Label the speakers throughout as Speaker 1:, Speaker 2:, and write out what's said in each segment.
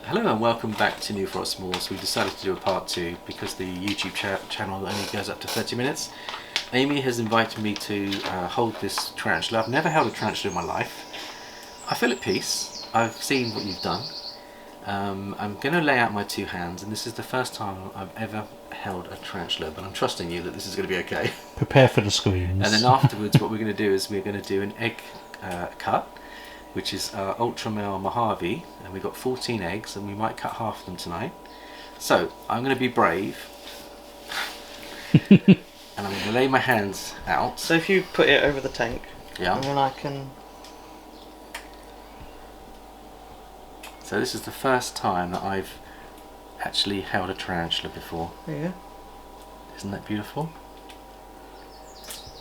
Speaker 1: Hello and welcome back to New Forest Morphs. We decided to do a part 2 because the YouTube channel only goes up to 30 minutes. Amy has invited me to hold this tarantula. I've never held a tarantula in my life. I feel at peace. I've seen what you've done. I'm going to lay out my two hands, and this is the first time I've ever held a tarantula, but I'm trusting you that this is going to be okay.
Speaker 2: Prepare for the screams.
Speaker 1: And then afterwards what we're going to do is we're going to do an egg cut, which is Ultramel Mojave, and we've got 14 eggs and we might cut half of them tonight. So I'm going to be brave and I'm going to lay my hands out.
Speaker 3: So if you put it over the tank,
Speaker 1: Yeah.
Speaker 3: and then I can...
Speaker 1: So this is the first time that I've actually held a tarantula before.
Speaker 3: There you go.
Speaker 1: Isn't that beautiful?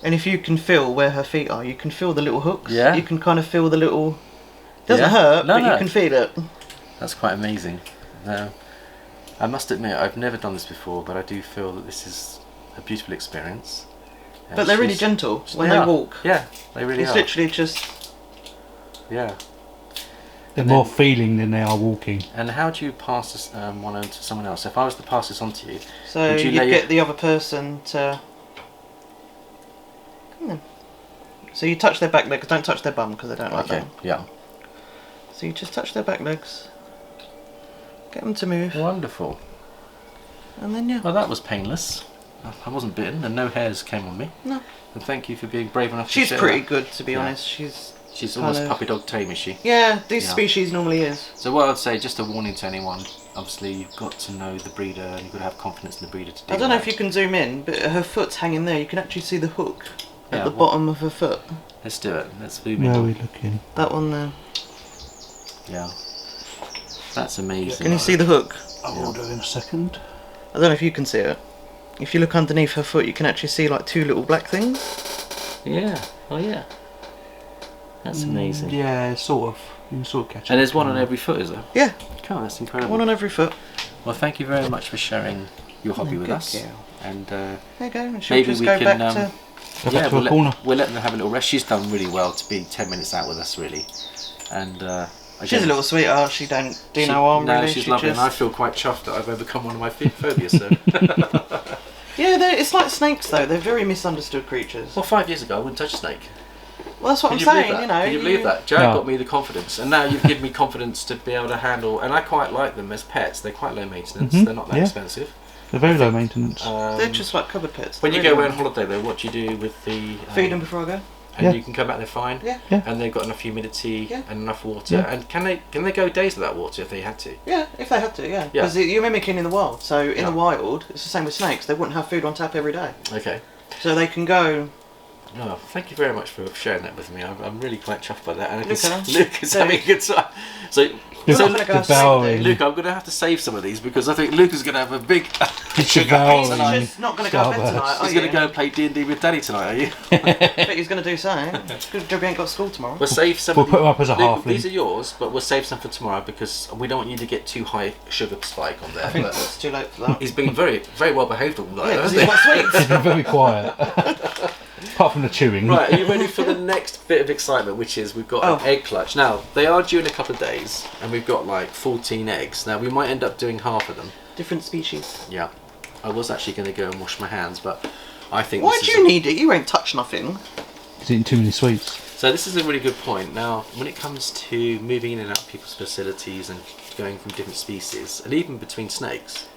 Speaker 3: And if you can feel where her feet are, you can feel the little hooks.
Speaker 1: Yeah.
Speaker 3: You can kind of feel the little... It doesn't
Speaker 1: Yeah.
Speaker 3: hurt,
Speaker 1: No,
Speaker 3: but
Speaker 1: no.
Speaker 3: you can feel it.
Speaker 1: That's quite amazing. Now, I must admit I've never done this before, but I do feel that this is a beautiful experience. And
Speaker 3: But they're really
Speaker 1: she's-
Speaker 3: gentle when they
Speaker 1: are.
Speaker 3: walk.
Speaker 1: Yeah, they really
Speaker 3: It's
Speaker 1: are.
Speaker 3: literally just...
Speaker 1: Yeah.
Speaker 2: They're
Speaker 1: And
Speaker 2: more
Speaker 1: then-
Speaker 2: feeling than they are walking.
Speaker 1: And how do you pass this one on to someone else? If I was to pass this on to you,
Speaker 3: So
Speaker 1: would you
Speaker 3: you
Speaker 1: lay
Speaker 3: get the other person to... Come on. So you touch their back legs, don't touch their bum because they don't like
Speaker 1: okay,
Speaker 3: that.
Speaker 1: yeah.
Speaker 3: So you just touch their back legs, get them to move,
Speaker 1: Wonderful.
Speaker 3: and then yeah.
Speaker 1: Well, that was painless. I wasn't bitten and no hairs came on me.
Speaker 3: No.
Speaker 1: And thank you for being brave enough to
Speaker 3: She's
Speaker 1: share
Speaker 3: pretty
Speaker 1: that.
Speaker 3: good, to be
Speaker 1: Yeah.
Speaker 3: honest. She's
Speaker 1: almost
Speaker 3: kind of-
Speaker 1: puppy dog tame, is she?
Speaker 3: Yeah, this
Speaker 1: Yeah.
Speaker 3: species normally is.
Speaker 1: So what I'd say, just a warning to anyone, obviously you've got to know the breeder and you've got to have confidence in the breeder to do
Speaker 3: I don't know
Speaker 1: that.
Speaker 3: if you can zoom in, but her foot's hanging there. You can actually see the hook
Speaker 1: Yeah,
Speaker 3: at the
Speaker 1: well-
Speaker 3: bottom of her foot.
Speaker 1: Let's do it. Let's zoom
Speaker 2: Where are
Speaker 1: in.
Speaker 2: we looking?
Speaker 3: That one there.
Speaker 1: Yeah. That's amazing.
Speaker 3: Can you see the hook?
Speaker 2: I will do in a second.
Speaker 3: I don't know if you can see it. If you look underneath her foot, you can actually see like two little black things.
Speaker 1: Yeah. Oh yeah. That's amazing.
Speaker 2: Yeah, sort of. You can sort of catch it.
Speaker 1: And there's one on every foot, is there?
Speaker 3: Yeah,
Speaker 1: God, that's incredible.
Speaker 3: one on every foot.
Speaker 1: Well, thank you very much for sharing your hobby with
Speaker 3: Good
Speaker 1: us.
Speaker 3: girl.
Speaker 1: And
Speaker 3: There you go. And she'll
Speaker 1: maybe
Speaker 3: just
Speaker 1: we
Speaker 3: go
Speaker 1: can
Speaker 3: back to...
Speaker 2: Go back to a corner.
Speaker 1: we'll let them have a little rest. She's done really well to be 10 minutes out with us, really. And
Speaker 3: She's a
Speaker 1: again,
Speaker 3: little sweetheart. She don't do no harm,
Speaker 1: no,
Speaker 3: really.
Speaker 1: she's
Speaker 3: She
Speaker 1: lovely,
Speaker 3: just...
Speaker 1: and I feel quite chuffed that I've overcome one of my phobias. So.
Speaker 3: Yeah, it's like snakes though. They're very misunderstood creatures.
Speaker 1: Well, 5 years ago I wouldn't touch a snake.
Speaker 3: Well, that's what
Speaker 1: Can
Speaker 3: I'm
Speaker 1: you believe
Speaker 3: saying.
Speaker 1: that?
Speaker 3: You know.
Speaker 1: Can you believe that? Jared
Speaker 2: No.
Speaker 1: got me the confidence, and now you've given me confidence to be able to handle. And I quite like them as pets. They're quite low maintenance.
Speaker 2: Mhm,
Speaker 1: They're not that
Speaker 2: yeah.
Speaker 1: expensive.
Speaker 2: They're very low maintenance.
Speaker 3: They're just like cupboard pets.
Speaker 1: When
Speaker 3: They're
Speaker 1: you go
Speaker 3: really
Speaker 1: away on holiday, though, what do you do with the
Speaker 3: feed them before I go.
Speaker 1: and
Speaker 2: Yeah.
Speaker 1: you can come back there fine.
Speaker 3: Yeah.
Speaker 2: Yeah.
Speaker 1: And they've got enough humidity
Speaker 3: Yeah.
Speaker 1: and enough water.
Speaker 2: Yeah.
Speaker 1: And can they go days without water if they had to?
Speaker 3: Yeah, if they had to, yeah.
Speaker 1: Yeah.
Speaker 3: Because you're mimicking in the wild. So in
Speaker 1: Yeah.
Speaker 3: the wild, it's the same with snakes. They wouldn't have food on tap every day.
Speaker 1: Okay.
Speaker 3: So they can go.
Speaker 1: Oh, thank you very much for sharing that with me. I'm really quite chuffed by that. And I can
Speaker 3: Luca.
Speaker 1: see Luke is having a good time. So,
Speaker 3: We're
Speaker 1: so
Speaker 3: not going to go
Speaker 2: the bowing.
Speaker 3: sleep.
Speaker 1: Luke, I'm going to have to save some of these because I think Luke is going to have a big.
Speaker 2: He's
Speaker 3: He's
Speaker 2: devouring
Speaker 3: just not going to go to bed tonight.
Speaker 1: He's going to go and play D&D with Daddy tonight, are you?
Speaker 3: I think he's going to do something. Good job he ain't got school tomorrow.
Speaker 1: We'll save some.
Speaker 2: We'll
Speaker 1: of
Speaker 2: put them up as a
Speaker 1: Luke,
Speaker 2: halfling.
Speaker 1: These are yours, but we'll save some for tomorrow because we don't want you to get too high sugar spike on there.
Speaker 3: I think
Speaker 1: But
Speaker 3: it's too late for that.
Speaker 1: he's been very, very well behaved all night,
Speaker 3: Yeah, because
Speaker 1: hasn't
Speaker 3: he's
Speaker 1: he?
Speaker 3: got sweets.
Speaker 2: He's been very quiet. Apart from the chewing.
Speaker 1: Right, are you ready for the next bit of excitement, which is we've got an egg clutch. Now, they are due in a couple of days, and we've got like 14 eggs. Now, we might end up doing half of them.
Speaker 3: Different species.
Speaker 1: Yeah. I was actually going to go and wash my hands, but I think
Speaker 3: Why
Speaker 1: this
Speaker 3: do
Speaker 1: is
Speaker 3: you need it? You ain't touched nothing.
Speaker 2: He's eating too many sweets.
Speaker 1: So this is a really good point. Now, when it comes to moving in and out of people's facilities and going from different species, and even between snakes,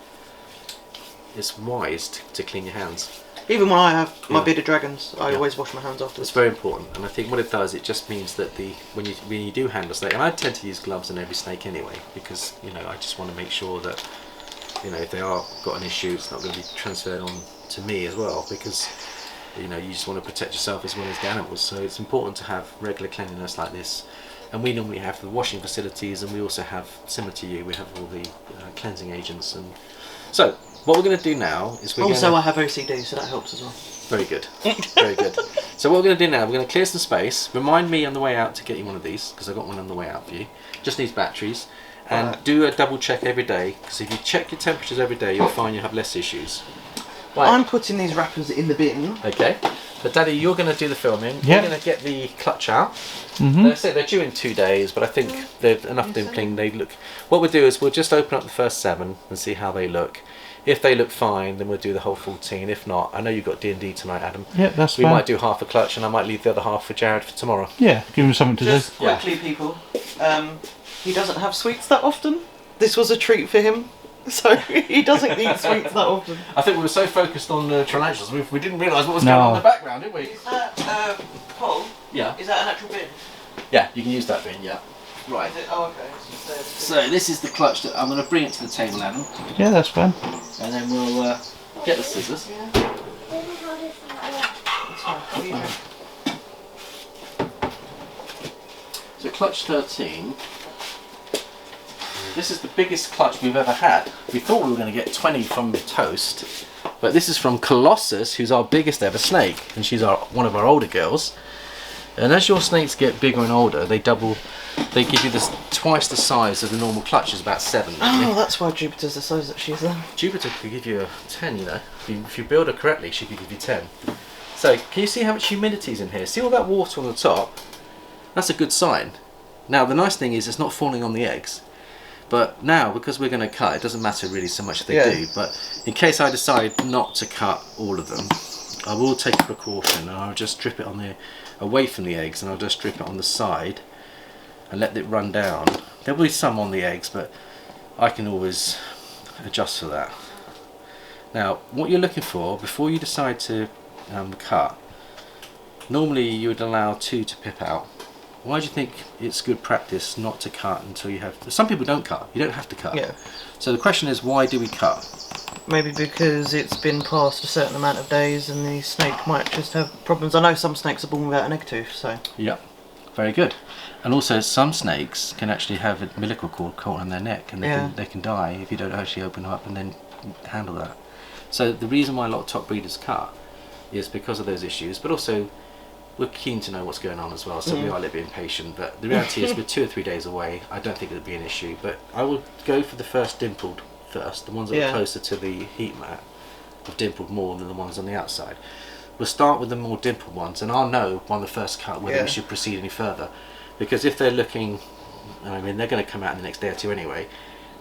Speaker 1: it's wise to clean your hands.
Speaker 3: Even when I have my
Speaker 1: Yeah.
Speaker 3: bearded dragons, I
Speaker 1: Yeah.
Speaker 3: always wash my hands
Speaker 1: It's
Speaker 3: afterwards.
Speaker 1: very important, and I think what it does, it just means that when you do handle a snake, and I tend to use gloves on every snake anyway, because I just want to make sure that if they are got an issue, it's not going to be transferred on to me as well, because you just want to protect yourself as well as the animals. So it's important to have regular cleanliness like this. And we normally have the washing facilities, and we also have, similar to you, we have all the cleansing agents. And so what we're going to do now is we're
Speaker 3: Also,
Speaker 1: going
Speaker 3: I have OCD, so that helps as well.
Speaker 1: very good, very good. So what we're going to do now, we're going to clear some space. Remind me on the way out to get you one of these, because I've got one on the way out for you. Just needs batteries. And
Speaker 3: Right.
Speaker 1: do a double check every day, because if you check your temperatures every day, you'll find you have less issues. Right.
Speaker 3: I'm putting these wrappers in the bin.
Speaker 1: Okay. But Daddy, you're going to do the filming.
Speaker 2: Yeah.
Speaker 1: We're going to get the clutch out.
Speaker 2: Mm-hmm.
Speaker 1: They say they're due in 2 days, but I think they've enough dimpling. They look. What we'll do is we'll just open up the first 7 and see how they look. If they look fine, then we'll do the whole 14. If not, I know you've got D&D tonight, Adam.
Speaker 2: Yeah, that's
Speaker 1: We
Speaker 2: fine.
Speaker 1: might do half a clutch, and I might leave the other half for Jared for tomorrow.
Speaker 2: Yeah, give him something to
Speaker 3: Just
Speaker 2: do.
Speaker 3: quickly, people. He doesn't have sweets that often. This was a treat for him, so he doesn't eat sweets that often.
Speaker 1: I think we were so focused on the tarantulas, we didn't realise what was
Speaker 2: No.
Speaker 1: going on in the background, did we?
Speaker 3: Is that Paul?
Speaker 1: Yeah.
Speaker 3: Is that an actual bin?
Speaker 1: Yeah, you can use that bin. Yeah. Right.
Speaker 3: Is it? Oh, okay.
Speaker 1: So this is the clutch that I'm going to bring it to the table, Adam,
Speaker 2: Yeah, that's fine.
Speaker 1: and then we'll get the scissors. So clutch 13. This is the biggest clutch we've ever had. We thought we were going to get 20 from Toast, but this is from Colossus, who's our biggest ever snake, and she's one of our older girls. And as your snakes get bigger and older, they double. They give you this twice the size of the normal clutch, is about 7.
Speaker 3: Oh, that's why Jupiter's the size that she is then.
Speaker 1: Jupiter could give you a 10, you know. If you build her correctly, she could give you 10. So, can you see how much humidity's in here? See all that water on the top? That's a good sign. Now, the nice thing is it's not falling on the eggs. But now, because we're going to cut, it doesn't matter really so much if they do. But in case I decide not to cut all of them, I will take a precaution and I'll just drip it on the away from the eggs, and I'll just drip it on the side and let it run down. There will be some on the eggs, but I can always adjust for that. Now, what you're looking for before you decide to cut, normally you would allow 2 to pip out. Why do you think it's good practice not to cut until you have... Some people don't cut. You don't have to cut.
Speaker 3: Yeah.
Speaker 1: So the question is, why do we cut?
Speaker 3: Maybe because it's been past a certain amount of days and the snake might just have problems. I know some snakes are born without an egg tooth, so...
Speaker 1: Yep. Very good. And also some snakes can actually have a umbilical cord caught on their neck, and they can die if you don't actually open them up and then handle that. So the reason why a lot of top breeders cut is because of those issues, but also we're keen to know what's going on as well, so we are a little bit impatient, but the reality is we're 2 or 3 days away. I don't think it would be an issue, but I will go for the first dimpled first. The ones that are closer to the heat mat have dimpled more than the ones on the outside. We'll start with the more dimpled ones, and I'll know on the first cut whether we should proceed any further, because if they're looking, I mean, they're going to come out in the next day or 2 anyway,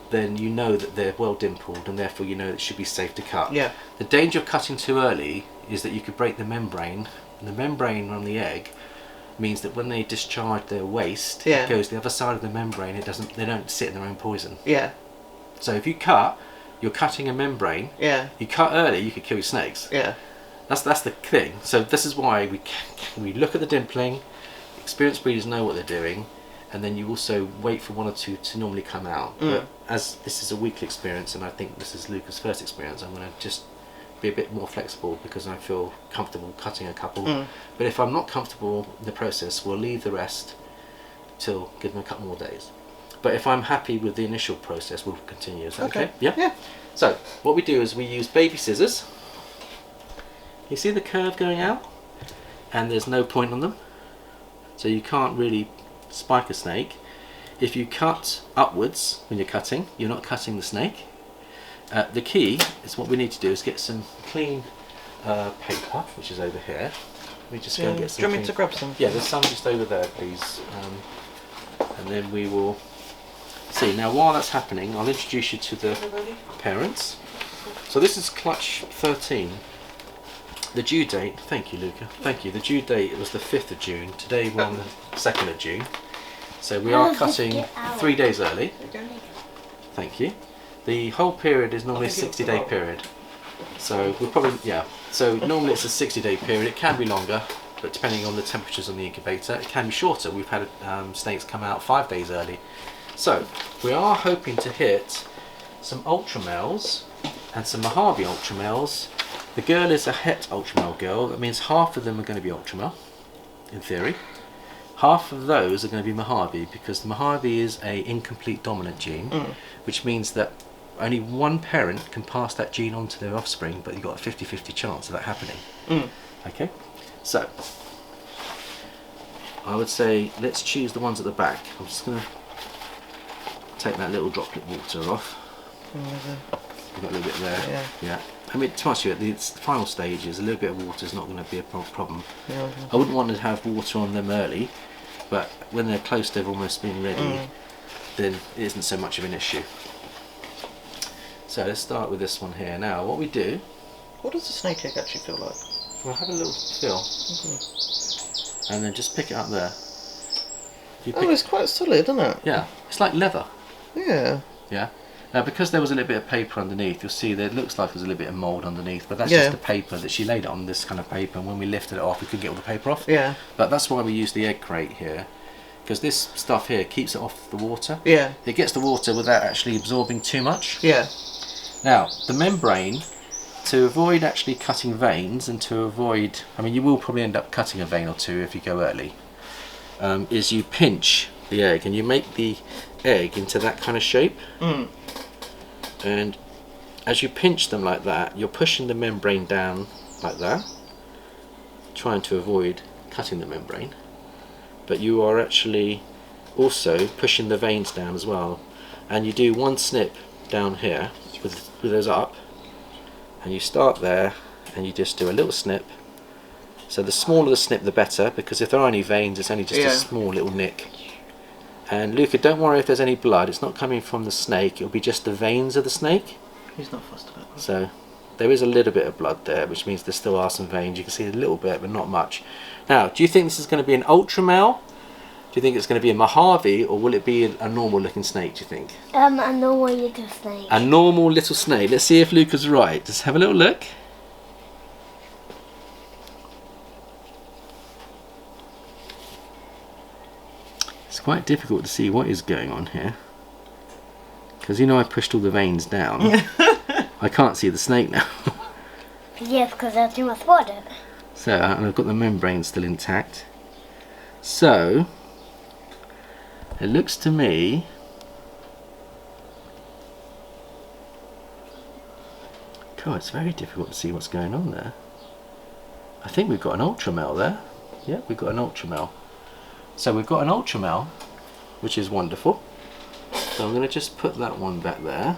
Speaker 1: then you know that they're well dimpled, and therefore you know it should be safe to cut.
Speaker 3: Yeah. The
Speaker 1: danger of cutting too early is that you could break the membrane. And the membrane on the egg means that when they discharge their waste, it goes the other side of the membrane. They don't sit in their own poison.
Speaker 3: Yeah.
Speaker 1: So if you cut, you're cutting a membrane.
Speaker 3: Yeah.
Speaker 1: You cut early, you could kill your snakes.
Speaker 3: Yeah.
Speaker 1: That's the thing. So this is why we look at the dimpling. Experienced breeders know what they're doing, and then you also wait for 1 or 2 to normally come out. But as this is a weekly experience, and I think this is Luca's first experience, I'm going to just be a bit more flexible because I feel comfortable cutting a couple. But if I'm not comfortable in the process, we'll leave the rest till give them a couple more days. But if I'm happy with the initial process, we'll continue. Is that okay? Yeah?
Speaker 3: Yeah.
Speaker 1: So what we do is we use baby scissors. You see the curve going out? And there's no point on them. So you can't really spike a snake. If you cut upwards when you're cutting, you're not cutting the snake. The key is what we need to do is get some clean paper, which is over here. We just go and get some.
Speaker 3: Do you want me
Speaker 1: clean...
Speaker 3: to grab some?
Speaker 1: Yeah, there's some just over there, please. And then we will see. Now, while that's happening, I'll introduce you to the parents. So this is clutch 13. The due date. Thank you, Luca. Thank you. The due date was the 5th of June. Today we're on the 2nd of June. So we are cutting 3 days early. Thank you. The whole period is normally a 60-day period. So we'll probably, so normally it's a 60-day period. It can be longer, but depending on the temperatures on the incubator, it can be shorter. We've had snakes come out 5 days early. So we are hoping to hit some Ultramels and some Mojave Ultramels. The girl is a het Ultramel girl. That means half of them are going to be Ultramel, in theory. Half of those are going to be Mojave, because the Mojave is a incomplete dominant gene, which means that only one parent can pass that gene on to their offspring, but you've got a 50-50 chance of that happening. Okay, so I would say let's choose the ones at the back. I'm just going to take that little droplet water off. You've got a little bit there. Yeah. I mean, to ask you, at the final stages, a little bit of water is not going to be a problem.
Speaker 3: Yeah.
Speaker 1: I wouldn't want to have water on them early, but when they're close to almost being ready, then it isn't so much of an issue. So let's start with this one here. Now, what we do...
Speaker 3: What does the snake egg actually feel like?
Speaker 1: We'll have a little feel, and then just pick it up there. You pick,
Speaker 3: Oh, it's quite solid, isn't it?
Speaker 1: yeah, it's like leather.
Speaker 3: Yeah.
Speaker 1: Yeah. Now, because there was a little bit of paper underneath, you'll see that it looks like there's a little bit of mould underneath, but that's
Speaker 3: Yeah.
Speaker 1: just the paper that she laid it on, this kind of paper, and when we lifted it off, we could get all the paper off.
Speaker 3: Yeah.
Speaker 1: But that's why we use the egg crate here, because this stuff here keeps it off the water.
Speaker 3: Yeah.
Speaker 1: It gets the water without actually absorbing too much.
Speaker 3: Yeah.
Speaker 1: Now, the membrane, to avoid actually cutting veins and to avoid, I mean, you will probably end up cutting a vein or two if you go early, is you pinch the egg and you make the egg into that kind of shape. And as you pinch them like that, you're pushing the membrane down like that, trying to avoid cutting the membrane, but you are actually also pushing the veins down as well. And you do one snip down here with those up, and you start there and you just do a little snip. So the smaller the snip the better, because if there are any veins it's only just a small little nick. And Luca, don't worry if there's any blood, it's not coming from the snake, it'll be just the veins of the snake.
Speaker 3: He's not fussed about that.
Speaker 1: So there is a little bit of blood there, which means there still are some veins. You can see a little bit but not much. Now, do you think this is going to be an Ultramel? Do you think it's going to be a Mojave, or will it be a normal looking snake, do you think?
Speaker 4: A normal little snake.
Speaker 1: A normal little snake. Let's see if Luca's right. Just have a little look. It's quite difficult to see what is going on here, because you know I pushed all the veins down. I can't see the snake now.
Speaker 4: Yes, because there's too much water.
Speaker 1: So, and I've got the membrane still intact. So, it looks to me God, it's very difficult to see what's going on there. I think we've got an Ultramel there. Yeah, we've got an Ultramel. So we've got an Ultramel, which is wonderful. So I'm going to just put that one back there.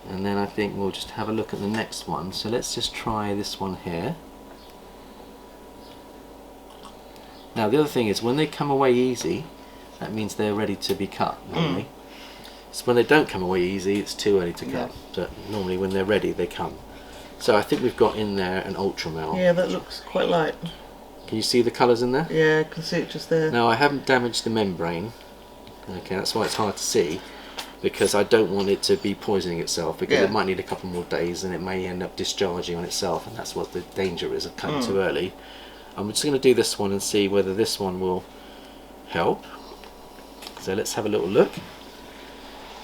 Speaker 1: And then I think we'll just have a look at the next one. So let's just try this one here. Now the other thing is, when they come away easy, that means they're ready to be cut normally. So when they don't come away easy, it's too early to cut. But normally when they're ready, they come. So I think we've got in there an Ultramel.
Speaker 3: Yeah, that looks quite light.
Speaker 1: Can you see the colours in there?
Speaker 3: Yeah, I can see it just there.
Speaker 1: Now I haven't damaged the membrane. Okay, that's why it's hard to see, because I don't want it to be poisoning itself, because it might need a couple more days and it may end up discharging on itself, and that's what the danger is of cutting too early. I'm just going to do this one and see whether this one will help. So let's have a little look.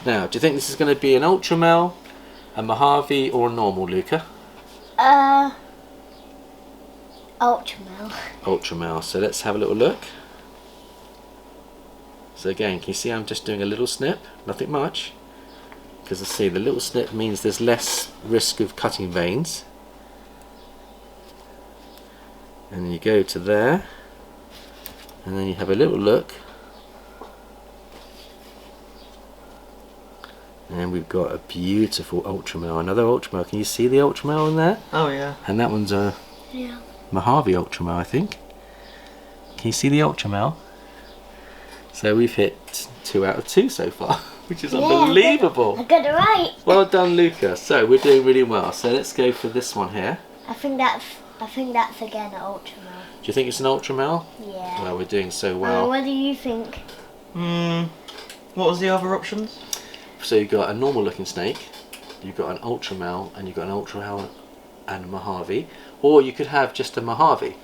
Speaker 1: Now, do you think this is going to be an Ultramel, a Mojave, or a normal, Luca?
Speaker 4: Ultramel.
Speaker 1: Ultramel. So let's have a little look. So again, can you see I'm just doing a little snip? Nothing much. Because I see the little snip means there's less risk of cutting veins. And then you go to there, and then you have a little look, and we've got a beautiful Ultramel, another Ultramel. Can you see the Ultramel in there?
Speaker 3: Oh yeah.
Speaker 1: And that one's a Mojave Ultramel, I think. Can you see the Ultramel? So we've hit 2 out of 2 so far, which is unbelievable.
Speaker 4: I got it right.
Speaker 1: Well done, Luca. So we're doing really well. So let's go for this one here.
Speaker 4: I think that's again an Ultramel.
Speaker 1: Do you think it's an Ultramel?
Speaker 4: Yeah.
Speaker 1: Well, we're doing so well.
Speaker 4: What do you think?
Speaker 3: What was the other options?
Speaker 1: So you've got a normal looking snake, you've got an Ultramel, and you've got an Ultramel and a Mojave. Or you could have just a Mojave.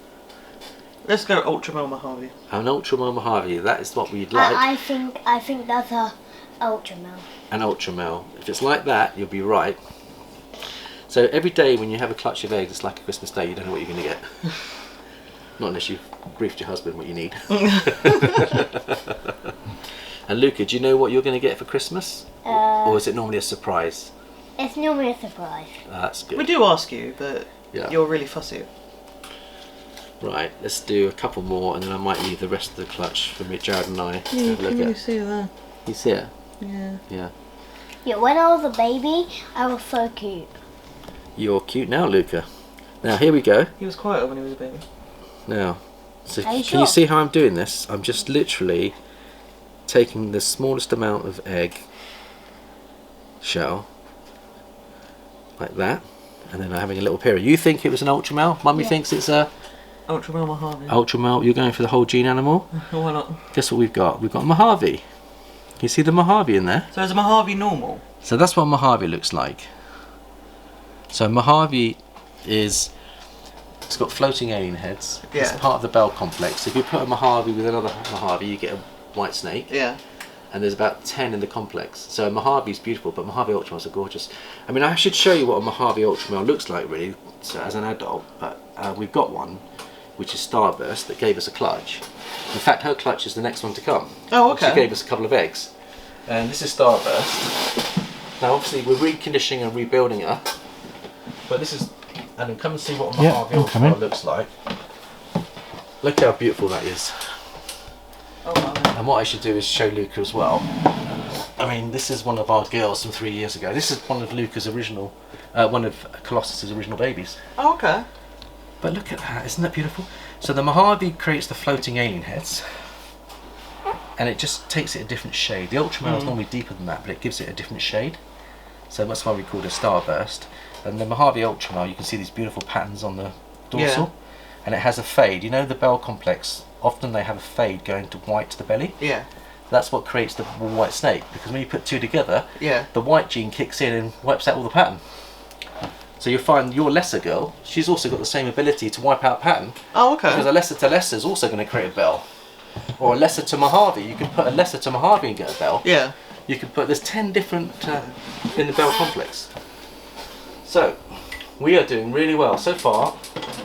Speaker 3: Let's go Ultramel Mojave.
Speaker 1: An Ultramel Mojave, that is what we'd like.
Speaker 4: I think that's a Ultramel.
Speaker 1: An Ultramel. If it's like that, you'll be right. So every day when you have a clutch of eggs, it's like a Christmas day, you don't know what you're going to get. Not unless you've briefed your husband what you need. And Luca, do you know what you're going to get for Christmas? Or is it normally a surprise?
Speaker 4: It's normally a surprise.
Speaker 1: That's good.
Speaker 3: We do ask you, but you're really fussy.
Speaker 1: Right, let's do a couple more, and then I might leave the rest of the clutch for me, Jared and I to have a look
Speaker 3: Can you
Speaker 1: at.
Speaker 3: see that?
Speaker 1: You see it?
Speaker 3: Yeah.
Speaker 1: Yeah.
Speaker 4: Yeah, when I was a baby, I was so cute.
Speaker 1: You're cute now, Luca. Now here we go.
Speaker 3: He was quieter when he was a baby.
Speaker 1: Now, so
Speaker 4: Are you
Speaker 1: can you
Speaker 4: sure?
Speaker 1: see how I'm doing this? I'm just literally taking the smallest amount of egg shell, like that, and then I'm having a little period. You think it was an Ultramel? Mummy
Speaker 4: Yeah.
Speaker 1: thinks it's a
Speaker 3: Ultramel Mojave.
Speaker 1: Ultramel. You're going for the whole gene animal?
Speaker 3: Why not?
Speaker 1: Guess what we've got? We've got Mojave. You see the Mojave in there?
Speaker 3: So is a Mojave normal?
Speaker 1: So that's what Mojave looks like. So Mojave is, it's got floating alien heads. It's
Speaker 3: Yeah.
Speaker 1: part of the bell complex. If you put a Mojave with another Mojave, you get a white snake.
Speaker 3: Yeah.
Speaker 1: And there's about 10 in the complex. So Mojave is beautiful, but Mojave Ultramels are gorgeous. I mean, I should show you what a Mojave Ultramel looks like, really, so as an adult. But we've got one, which is Starburst, that gave us a clutch. In fact, her clutch is the next one to come.
Speaker 3: Oh, okay.
Speaker 1: She gave us a couple of eggs. And this is Starburst. Now, obviously, we're reconditioning and rebuilding her. But this is, and then come and see what a
Speaker 2: Yeah,
Speaker 1: Mojave
Speaker 2: I'll come in.
Speaker 1: Ultramel looks like. Look how beautiful that is.
Speaker 3: Oh, wow.
Speaker 1: And what I should do is show Luca as well. I mean, this is one of our girls from 3 years ago. This is one of Luca's original, one of Colossus's original babies.
Speaker 3: Oh, okay.
Speaker 1: But look at that, isn't that beautiful? So the Mojave creates the floating alien heads, and it just takes it a different shade. The Ultramel is normally deeper than that, but it gives it a different shade. So that's why we call it a Starburst. And the Mojave Ultramel, you can see these beautiful patterns on the dorsal, and it has a fade. You know the bell complex, often they have a fade going to white to the belly.
Speaker 3: Yeah.
Speaker 1: That's what creates the white snake, because when you put two together,
Speaker 3: Yeah.
Speaker 1: the white gene kicks in and wipes out all the pattern. So you'll find your lesser girl, she's also got the same ability to wipe out pattern,
Speaker 3: Oh, okay.
Speaker 1: because a lesser to lesser is also going to create a bell. Or a lesser to Mojave, you can put a lesser to Mojave and get a bell.
Speaker 3: Yeah.
Speaker 1: You can put, there's 10 different in the bell complex. So, we are doing really well. So far,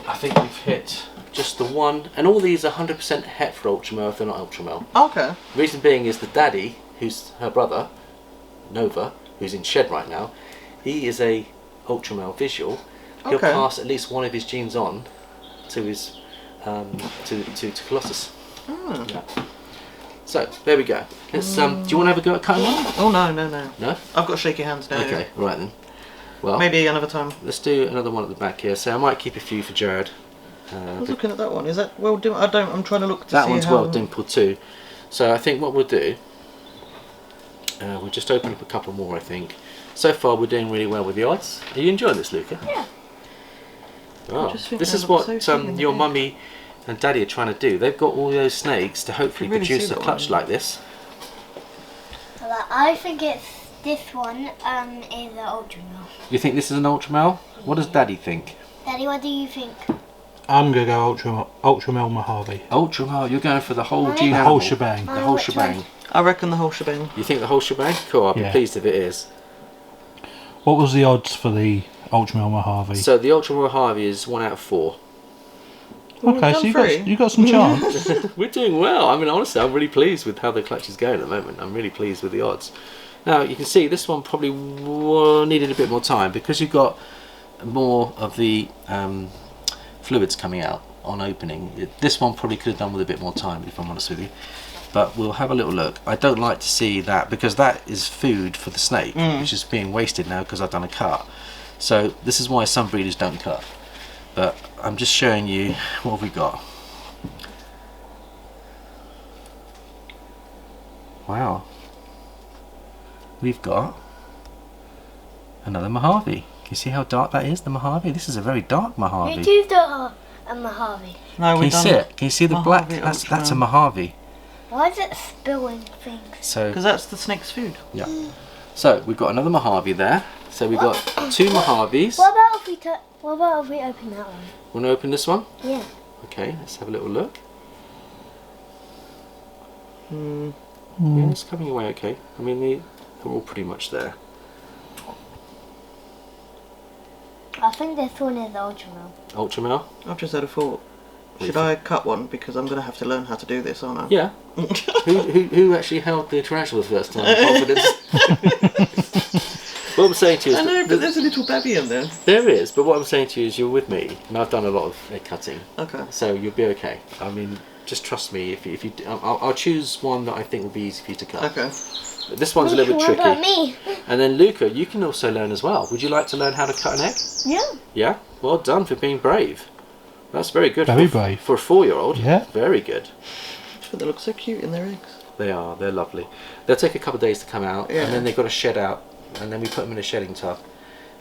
Speaker 1: I think we've hit just the one, and all these are 100% het for Ultramel if they're not Ultramel.
Speaker 3: Okay.
Speaker 1: Reason being is the daddy, who's her brother, Nova, who's in shed right now, he is a Ultramel visual. He'll
Speaker 3: Okay.
Speaker 1: pass at least one of his genes on to his to Colossus.
Speaker 3: Oh.
Speaker 1: Yeah. So there we go. Let's do you want to have a go at cutting one?
Speaker 3: Oh, no, no, no.
Speaker 1: No?
Speaker 3: I've got shaky hands now.
Speaker 1: Okay, right then. Well,
Speaker 3: Maybe another time.
Speaker 1: let's do another one at the back here. So I might keep a few for Jared.
Speaker 3: I was looking at that one. Is that well done? I'm trying to look to
Speaker 1: That
Speaker 3: see
Speaker 1: one's
Speaker 3: how...
Speaker 1: well dimpled too. So I think what we'll do, we'll just open up a couple more I think. So far we're doing really well with the odds. Are you enjoying this, Luca?
Speaker 4: Yeah.
Speaker 1: Oh,
Speaker 3: just think
Speaker 1: this
Speaker 3: they
Speaker 1: is
Speaker 3: look
Speaker 1: what
Speaker 3: so cute in the
Speaker 1: your
Speaker 3: head.
Speaker 1: mummy and daddy are trying to do. They've got all those snakes to hopefully
Speaker 3: You really
Speaker 1: produce
Speaker 3: see
Speaker 1: a
Speaker 3: that
Speaker 1: clutch
Speaker 3: one.
Speaker 1: like this.
Speaker 4: Well, I think it's this one is an Ultramel.
Speaker 1: You think this is an Ultramel? What does daddy think?
Speaker 4: Daddy, what do you think?
Speaker 2: I'm going to go Ultramel Mojave.
Speaker 1: Ultramel, you're going for the whole
Speaker 4: The
Speaker 1: gene
Speaker 2: The
Speaker 1: animal.
Speaker 2: whole shebang.
Speaker 1: The
Speaker 4: Oh,
Speaker 1: whole
Speaker 4: which
Speaker 1: shebang.
Speaker 4: one?
Speaker 3: I reckon the whole shebang.
Speaker 1: You think the whole shebang? Cool, I'll be
Speaker 2: Yeah.
Speaker 1: pleased if it is.
Speaker 2: What was the odds for the Ultramel Mojave?
Speaker 1: So the Ultramel Mojave is 1 out of 4.
Speaker 3: Well,
Speaker 2: Okay,
Speaker 3: we've
Speaker 2: so
Speaker 3: done three.
Speaker 2: you got some chance.
Speaker 1: We're doing well. I mean, honestly, I'm really pleased with how the clutch is going at the moment. I'm really pleased with the odds. Now, you can see this one probably needed a bit more time because you've got more of the fluids coming out on opening. This one probably could have done with a bit more time, if I'm honest with you. But we'll have a little look. I don't like to see that because that is food for the snake, which is being wasted now because I've done a cut. So this is why some breeders don't cut. But I'm just showing you what have we got. Wow. We've got another Mojave. Can you see how dark that is, the Mojave? This is a very dark Mojave.
Speaker 4: Me too, a Mojave.
Speaker 3: No,
Speaker 1: Can
Speaker 3: we've
Speaker 1: you
Speaker 3: done
Speaker 1: see it? Can you see the black?
Speaker 3: Mojave
Speaker 1: That's a
Speaker 3: Ultramel.
Speaker 1: Mojave.
Speaker 4: Why is it spilling things?
Speaker 1: So
Speaker 3: Because that's the snake's food.
Speaker 1: yeah. So we've got another Mojave there. So we've got 2 Mojaves.
Speaker 4: What about if we open that one?
Speaker 1: Want to open this one?
Speaker 4: Yeah.
Speaker 1: Okay, let's have a little look.
Speaker 3: Hmm.
Speaker 1: Yeah, it's coming away okay. I mean, they're all pretty much there.
Speaker 4: I think this one is Ultramel.
Speaker 1: Ultramel?
Speaker 3: I've just had a thought.
Speaker 1: do you
Speaker 3: Should I cut one? Because I'm going to have to learn how to do this, aren't I?
Speaker 1: Yeah. who actually held the tarantula the first time? Confidence. What I'm saying to you is
Speaker 3: I know,
Speaker 1: that
Speaker 3: but there's a little baby in there.
Speaker 1: there is, but what I'm saying to you is you're with me, and I've done a lot of egg cutting,
Speaker 3: Okay.
Speaker 1: so you'll be okay. I mean, just trust me. If you, I'll choose one that I think will be easy for you to cut.
Speaker 3: Okay.
Speaker 1: But this one's a little bit
Speaker 4: What about
Speaker 1: tricky.
Speaker 4: me?
Speaker 1: And then Luca, you can also learn as well. Would you like to learn how to cut an egg?
Speaker 4: Yeah.
Speaker 1: Yeah? Well done for being brave. That's very good.
Speaker 2: Very brave.
Speaker 1: For a 4-year-old.
Speaker 2: Yeah.
Speaker 1: Very good.
Speaker 3: But they look so cute in their eggs.
Speaker 1: They are. They're lovely. They'll take a couple of days to come out,
Speaker 3: Yeah.
Speaker 1: and then they've got to shed out, and then we put them in a shedding tub,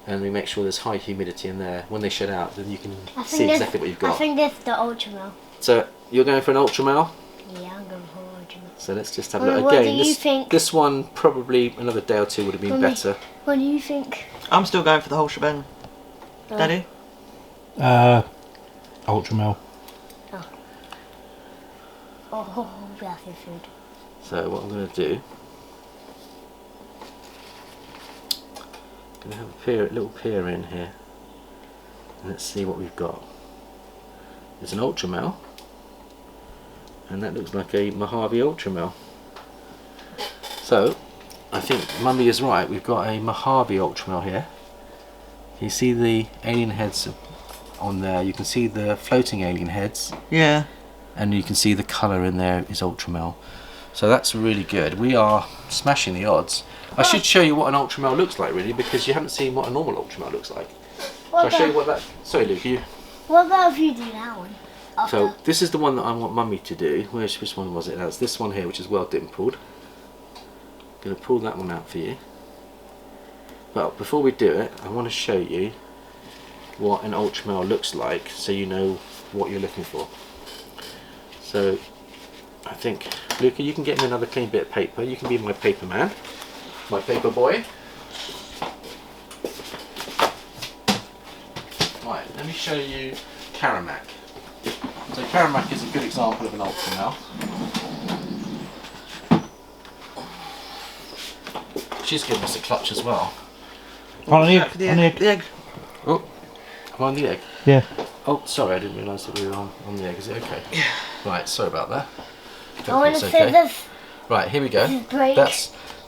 Speaker 1: and we make sure there's high humidity in there. When they shed out, then you can see exactly what you've
Speaker 4: I
Speaker 1: got.
Speaker 4: think this is the Ultramel.
Speaker 1: So you're going for an Ultramel?
Speaker 4: Yeah, I'm going for Ultramel.
Speaker 1: So let's just have a
Speaker 4: Mummy,
Speaker 1: look.
Speaker 4: what
Speaker 1: Again,
Speaker 4: do you think?
Speaker 1: this one probably another day or two would have been
Speaker 4: Mummy.
Speaker 1: better.
Speaker 4: What do you think?
Speaker 3: I'm still going for the whole shebang.
Speaker 4: Oh.
Speaker 3: Daddy?
Speaker 2: Ultramel.
Speaker 4: Oh, that's your food.
Speaker 1: So what I'm going to do, I'm going to have a little peer in here. And let's see what we've got. There's an Ultramel, and that looks like a Mojave Ultramel. So I think Mummy is right. We've got a Mojave Ultramel here. You see the alien heads on there. You can see the floating alien heads.
Speaker 3: Yeah.
Speaker 1: And you can see the colour in there is Ultramel. So that's really good. We are smashing the odds. I should show you what an Ultramel looks like, really, because you haven't seen what a normal Ultramel looks like. So I'll show you what that... Sorry, Luke, you...
Speaker 4: What about if you do that one? After?
Speaker 1: So this is the one that I want Mummy to do. Which one was it? That's this one here, which is well dimpled. I'm going to pull that one out for you. But before we do it, I want to show you what an Ultramel looks like, so you know what you're looking for. So I think, Luca, you can get me another clean bit of paper. You can be my paper man, my paper boy. Right, let me show you Karamak. So Karamak is a good example of an Ultramel. She's given us a clutch as well.
Speaker 2: On the egg.
Speaker 3: The
Speaker 2: On the
Speaker 3: egg.
Speaker 2: egg.
Speaker 3: The egg.
Speaker 1: Oh, I'm on the egg.
Speaker 2: Yeah.
Speaker 1: Oh, sorry, I didn't realise that we were on the egg. Is it okay? Yeah. Right, sorry about that.
Speaker 4: I want to
Speaker 1: It's
Speaker 4: say this.
Speaker 1: Right, here we go.
Speaker 4: This is great.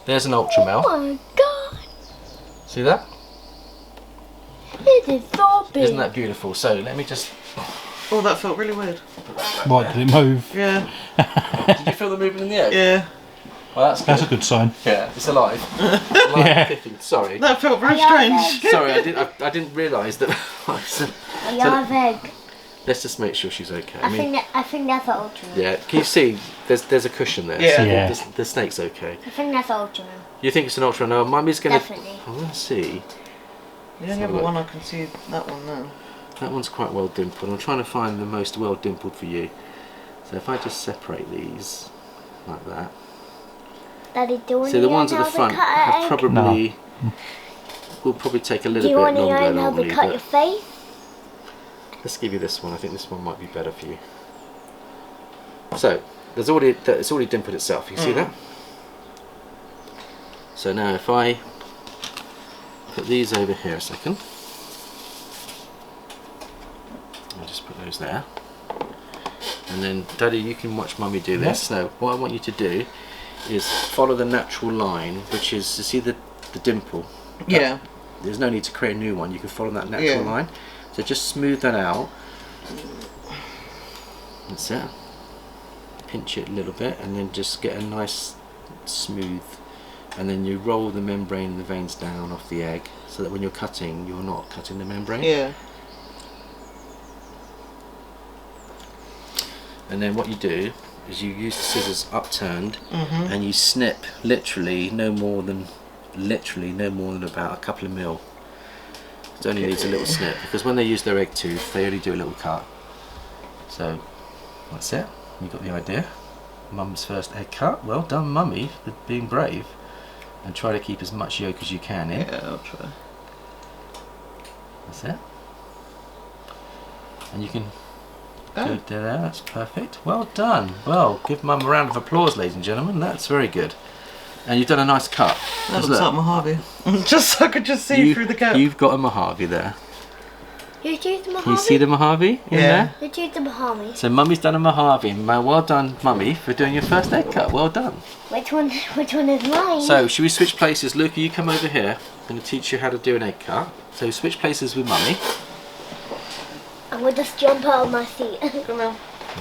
Speaker 1: There's an Ultramel.
Speaker 4: Oh my god!
Speaker 1: See that?
Speaker 4: It is so big.
Speaker 1: Isn't that beautiful? So let me just...
Speaker 3: Oh, that felt really weird.
Speaker 2: What, did it move?
Speaker 3: Yeah.
Speaker 1: Did you feel the movement in the egg?
Speaker 3: Yeah.
Speaker 1: Well, that's good.
Speaker 2: That's a good sign.
Speaker 1: Yeah, it's alive. Alive and
Speaker 2: Yeah.
Speaker 1: kicking. Sorry.
Speaker 3: That felt very
Speaker 4: Yeah,
Speaker 3: strange.
Speaker 1: Sorry, I didn't realise that... So
Speaker 4: A yard egg.
Speaker 1: let's just make sure she's okay.
Speaker 4: I think that's an Ultramel.
Speaker 1: Yeah, can you see? There's a cushion there.
Speaker 3: Yeah.
Speaker 1: So
Speaker 2: Yeah.
Speaker 1: the snake's okay.
Speaker 4: I think that's Ultramel.
Speaker 1: You think it's an Ultramel? No, Mummy's gonna...
Speaker 4: Definitely.
Speaker 1: I'm gonna see.
Speaker 3: The only other one I can see, that one now.
Speaker 1: That one's quite well dimpled. I'm trying to find the most well dimpled for you. So if I just separate these like that.
Speaker 4: Daddy, do you want
Speaker 1: See,
Speaker 4: to
Speaker 1: the ones at the front have probably will probably take a little
Speaker 4: Do you
Speaker 1: bit
Speaker 4: want to
Speaker 1: longer
Speaker 4: learn how
Speaker 1: normally.
Speaker 4: to cut your
Speaker 1: But
Speaker 4: face?
Speaker 1: let's give you this one. I think this one might be better for you. So it's already dimpled itself. You see that? So now if I put these over here a second, I'll just put those there. And then, Daddy, you can watch Mummy do this.
Speaker 2: Yeah.
Speaker 1: So what I want you to do is follow the natural line, which is, you see the dimple?
Speaker 3: Yeah.
Speaker 1: There's no need to create a new one. You can follow that natural line. So just smooth that out. That's it. Pinch it a little bit, and then just get a nice smooth. And then you roll the membrane and the veins down off the egg, so that when you're cutting, you're not cutting the membrane.
Speaker 3: Yeah.
Speaker 1: And then what you do is you use the scissors upturned, and you snip literally no more than about a couple of mil. It only needs a little snip, because when they use their egg tooth, they only do a little cut. So that's it. You got the idea. Mum's first egg cut. Well done, Mummy, for being brave. And try to keep as much yolk as you can in.
Speaker 3: Yeah, I'll try.
Speaker 1: That's it. And you can go there. That's perfect. Well done. Well, give Mum a round of applause, ladies and gentlemen. That's very good. And you've done a nice cut.
Speaker 3: That looks like Mojave. Just so I could just see through the cap.
Speaker 1: You've got a Mojave there.
Speaker 4: You choose the Mojave?
Speaker 1: Can you see the Mojave in there?
Speaker 4: You choose the Mojave.
Speaker 1: So Mummy's done a Mojave. Well done, Mummy, for doing your first egg cut. Well done.
Speaker 4: Which one is mine?
Speaker 1: So, should we switch places? Luca, you come over here. I'm going to teach you how to do an egg cut. So switch places with Mummy.
Speaker 4: I'm going to just jump out of my seat.
Speaker 3: Come on.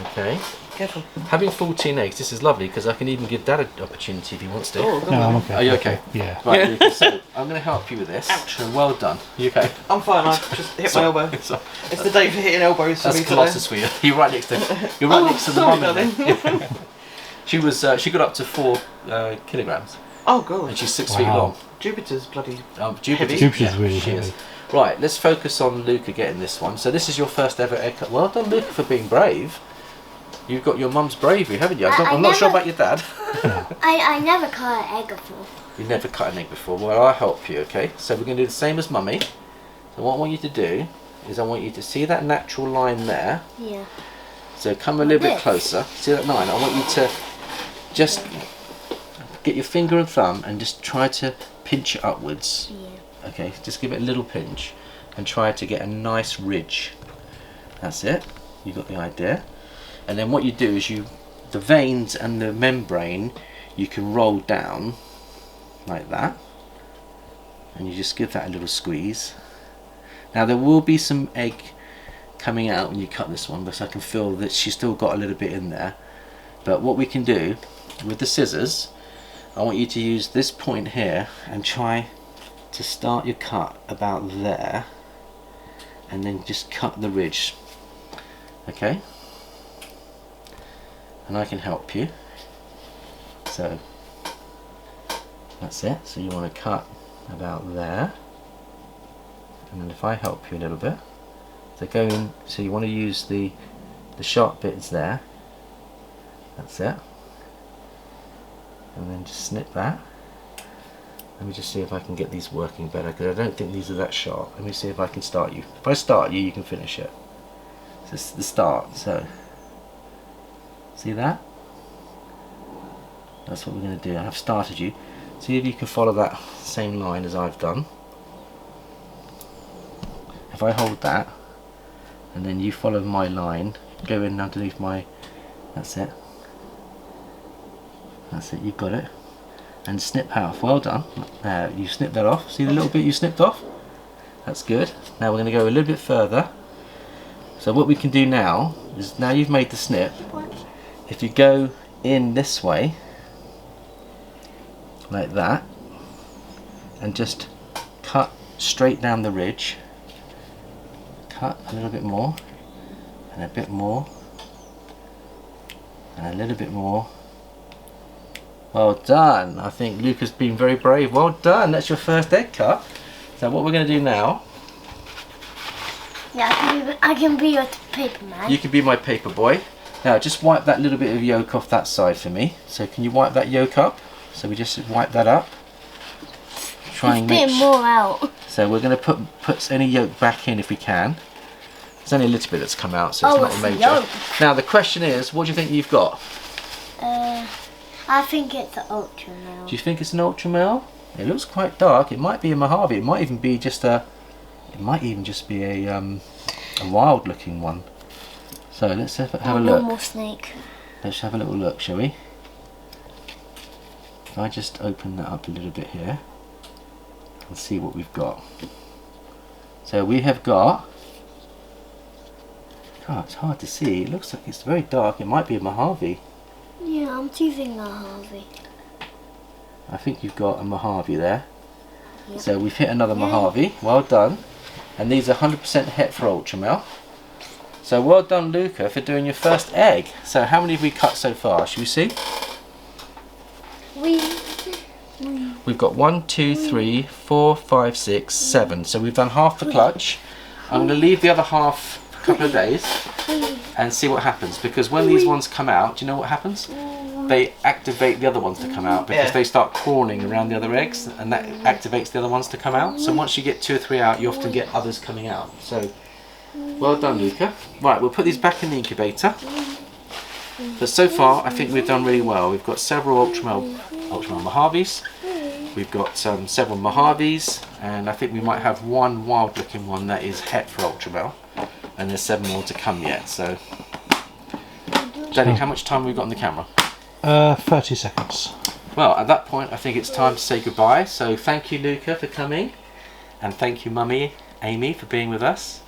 Speaker 1: Okay.
Speaker 3: Careful.
Speaker 1: Having 14 eggs, this is lovely because I can even give Dad an opportunity if he wants to.
Speaker 3: Oh,
Speaker 2: No, I'm okay.
Speaker 1: Are you okay?
Speaker 2: Yeah.
Speaker 1: Right, Luca, so I'm going to help you with this.
Speaker 3: Ouch.
Speaker 1: So well done. You okay?
Speaker 3: I'm fine. I just hit my elbow.
Speaker 1: So-
Speaker 3: It's the day for hitting elbows for
Speaker 1: That's
Speaker 3: me
Speaker 1: Colossus for you. You're right next to. You're right
Speaker 3: Oh,
Speaker 1: next to the
Speaker 3: sorry,
Speaker 1: mum. in there.
Speaker 3: darling.
Speaker 1: She was. She got up to 4 kilograms,
Speaker 3: Oh god.
Speaker 1: and she's 6
Speaker 2: Wow.
Speaker 1: feet long.
Speaker 3: Jupiter's bloody.
Speaker 1: Jupiter.
Speaker 2: Jupiter's really
Speaker 1: she is.
Speaker 2: heavy.
Speaker 1: Right, let's focus on Luca getting this one. So this is your first ever egg cut. Well done, Luca, for being brave. You've got your mum's bravery, haven't you? I'm not sure about your dad.
Speaker 4: I never cut an egg before.
Speaker 1: You've never cut an egg before. Well, I'll help you, okay? So we're going to do the same as Mummy. So what I want you to do is I want you to see that natural line there.
Speaker 4: Yeah.
Speaker 1: So come a little bit
Speaker 4: this?
Speaker 1: closer. See that line? I want you to just get your finger and thumb and just try to pinch it upwards.
Speaker 4: Yeah.
Speaker 1: Okay, just give it a little pinch and try to get a nice ridge. That's it. You got the idea. And then what you do is the veins and the membrane you can roll down like that, and you just give that a little squeeze. Now there will be some egg coming out when you cut this one, because I can feel that she's still got a little bit in there. But what we can do with the scissors, I want you to use this point here and try to start your cut about there, and then just cut the ridge. Okay, and I can help you. So that's it. So you want to cut about there, and then if I help you a little bit, so go in. So you want to use the sharp bits there. That's it. And then just snip that. Let me just see if I can get these working better, because I don't think these are that sharp. Let me see if I can start you. If I start you, you can finish it. So this is the start. So see that? That's what we're going to do. I've started you. See if you can follow that same line as I've done. If I hold that, and then you follow my line, go in underneath my. That's it. That's it. You've got it. And snip half. Well done. You snipped that off. See the little bit you snipped off? That's good. Now we're going to go a little bit further. So what we can do now is, now you've made the snip, if you go in this way like that and just cut straight down the ridge, cut a little bit more and a bit more and a little bit more. Well done. I think Luca's been very brave. Well done. That's your first egg cut. So what we're going to do now,
Speaker 4: Yeah, I can be your paper man.
Speaker 1: you can be my paper boy. Now just wipe that little bit of yolk off that side for me. So can you wipe that yolk up? So we just wipe that up. Try and make
Speaker 4: more out.
Speaker 1: So we're going to put any yolk back in if we can. There's only a little bit that's come out, so it's not a major.
Speaker 4: Yolk.
Speaker 1: Now the question is, what do you think you've got?
Speaker 4: I think it's an Ultramel.
Speaker 1: Do you think it's an Ultramel? It looks quite dark. It might be a Mojave. It might even be just a. It might even just be a wild-looking one. So let's have a look.
Speaker 4: Normal snake.
Speaker 1: Let's have a little look, shall we? If I just open that up a little bit here and see what we've got. So we have got. God, it's hard to see. It looks like it's very dark. It might be a Mojave.
Speaker 4: Yeah, I'm choosing a Harvey.
Speaker 1: I think you've got a Mojave there.
Speaker 4: Yep.
Speaker 1: So we've hit another Mojave. Well done. And these are 100% het for Ultramel. So well done, Luca, for doing your first egg. So how many have we cut so far? Should we see? We've got 1, 2, 3, 4, 5, 6, 7. So we've done half the clutch. I'm going to leave the other half a couple of days and see what happens, because when these ones come out, do you know what happens? They activate the other ones to come out, because they start crawling around the other eggs, and that activates the other ones to come out. So once you get 2 or 3 out, you often get others coming out. So well done, Luca. Right, we'll put these back in the incubator. But so far I think we've done really well. We've got several Ultramel Mojaves. We've got several Mojaves, and I think we might have one wild looking one that is het for Ultramel, and there's 7 more to come yet. So Daddy, how much time have we got on the camera?
Speaker 2: 30 seconds.
Speaker 1: Well, at that point I think it's time to say goodbye. So thank you, Luca, for coming, and thank you, Mummy Amy, for being with us.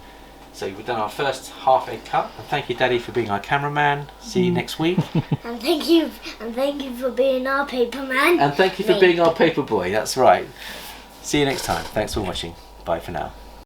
Speaker 1: So we've done our first half egg cut, and thank you, Daddy, for being our cameraman. See you next week.
Speaker 4: And thank you for being our paper man.
Speaker 1: And thank you for being our paper boy. That's right. See you next time. Thanks for watching. Bye for now.